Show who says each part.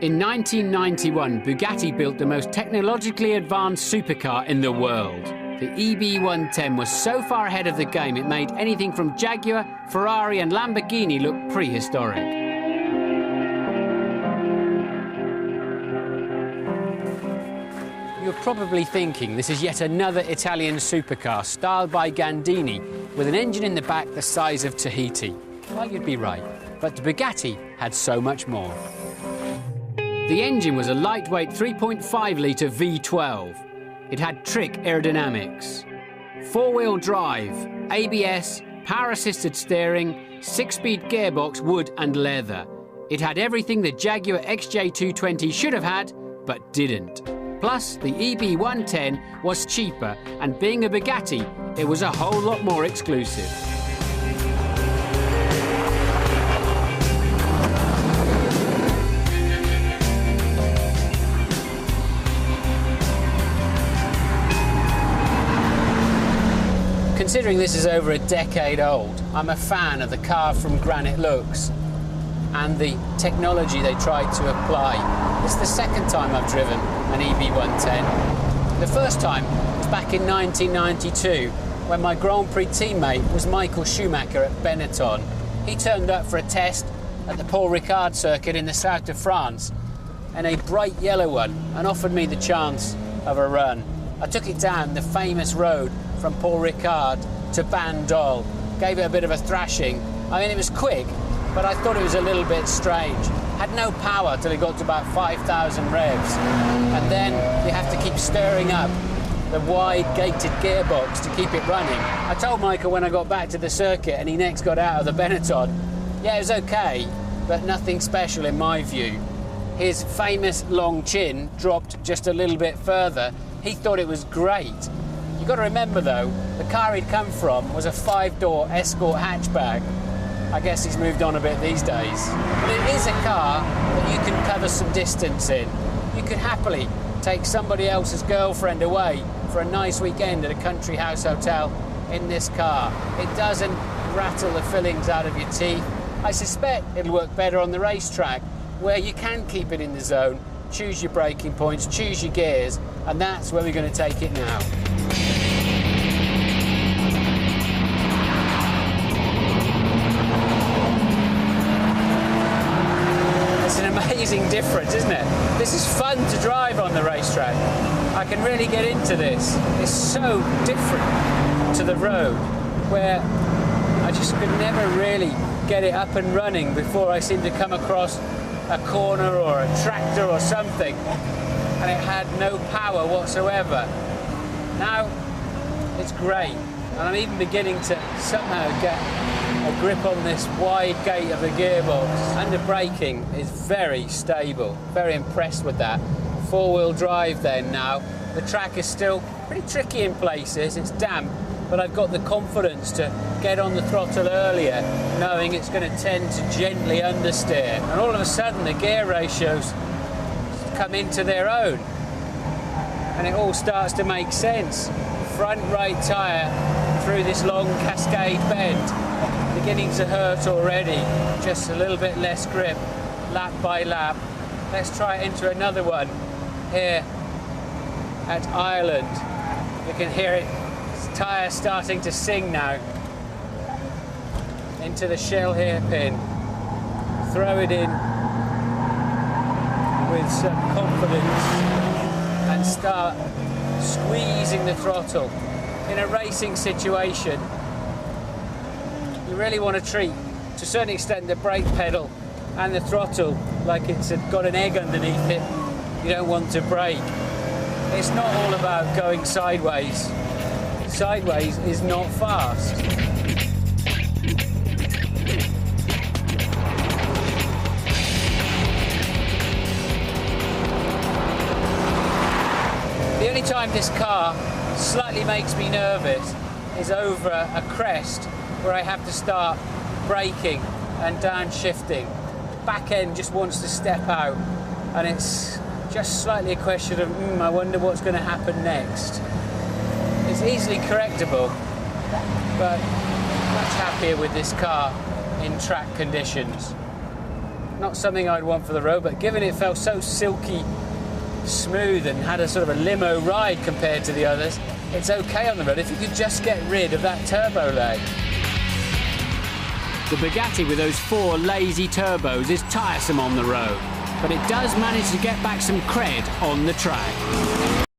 Speaker 1: In 1991, Bugatti built the most technologically advanced supercar in the world. The EB110 was so far ahead of the game it made anything from Jaguar, Ferrari and Lamborghini look prehistoric. You're probably thinking this is yet another Italian supercar styled by Gandini with an engine in the back the size of Tahiti. Well, you'd be right, but the Bugatti had so much more. The engine was a lightweight 3.5-litre V12. It had trick aerodynamics, four-wheel drive, ABS, power-assisted steering, 6-speed gearbox, wood and leather. It had everything the Jaguar XJ220 should have had, but didn't. Plus, the EB110 was cheaper, and being a Bugatti, it was a whole lot more exclusive. Considering this is over a decade old, I'm a fan of the carved-from granite looks and the technology they tried to apply. It's the second time I've driven an EB110. The first time was back in 1992 when my Grand Prix teammate was Michael Schumacher at Benetton. He turned up for a test at the Paul Ricard circuit in the south of France in a bright yellow one and offered me the chance of a run. I took it down the famous road from Paul Ricard to Bandol, gave it a bit of a thrashing. I mean, it was quick, but I thought it was a little bit strange. Had no power till it got to about 5,000 revs. And then you have to keep stirring up the wide gated gearbox to keep it running. I told Michael when I got back to the circuit and he next got out of the Benetton, yeah, it was okay, but nothing special in my view. His famous long chin dropped just a little bit further. He thought it was great. You've got to remember though, the car he'd come from was a 5-door Escort hatchback. I guess he's moved on a bit these days. But it is a car that you can cover some distance in. You could happily take somebody else's girlfriend away for a nice weekend at a country house hotel in this car. It doesn't rattle the fillings out of your teeth. I suspect it'll work better on the racetrack where you can keep it in the zone, choose your braking points, choose your gears, and that's where we're going to take it now. It's an amazing difference, isn't it? This is fun to drive on the racetrack. I can really get into this. It's so different to the road, where I just could never really get it up and running before I seemed to come across a corner or a tractor or something, and it had no power whatsoever. Now it's great, and I'm even beginning to somehow get a grip on this wide gate of the gearbox, and the braking is very stable. Very impressed with that. Four-wheel drive then now. The track is still pretty tricky in places, it's damp, but I've got the confidence to get on the throttle earlier, knowing it's going to tend to gently understeer. And all of a sudden the gear ratios come into their own, and it all starts to make sense. Front right tyre through this long cascade bend, beginning to hurt already. Just a little bit less grip, lap by lap. Let's try it into another one here at Ireland. You can hear it. Tyre starting to sing now. Into the shell hairpin. Throw it in with some confidence and start squeezing the throttle. In a racing situation, you really want to treat, to a certain extent, the brake pedal and the throttle like it's got an egg underneath it. You don't want to brake. It's not all about going sideways. Sideways is not fast. The only time this car slightly makes me nervous is over a crest where I have to start braking and downshifting. Back end just wants to step out, and it's just slightly a question of, I wonder what's going to happen next. It's easily correctable, but much happier with this car in track conditions. not something I'd want for the road, but given it felt so silky smooth and had a sort of a limo ride compared to the others, it's okay on the road if you could just get rid of that turbo lag. The Bugatti with those 4 lazy turbos is tiresome on the road, but it does manage to get back some cred on the track.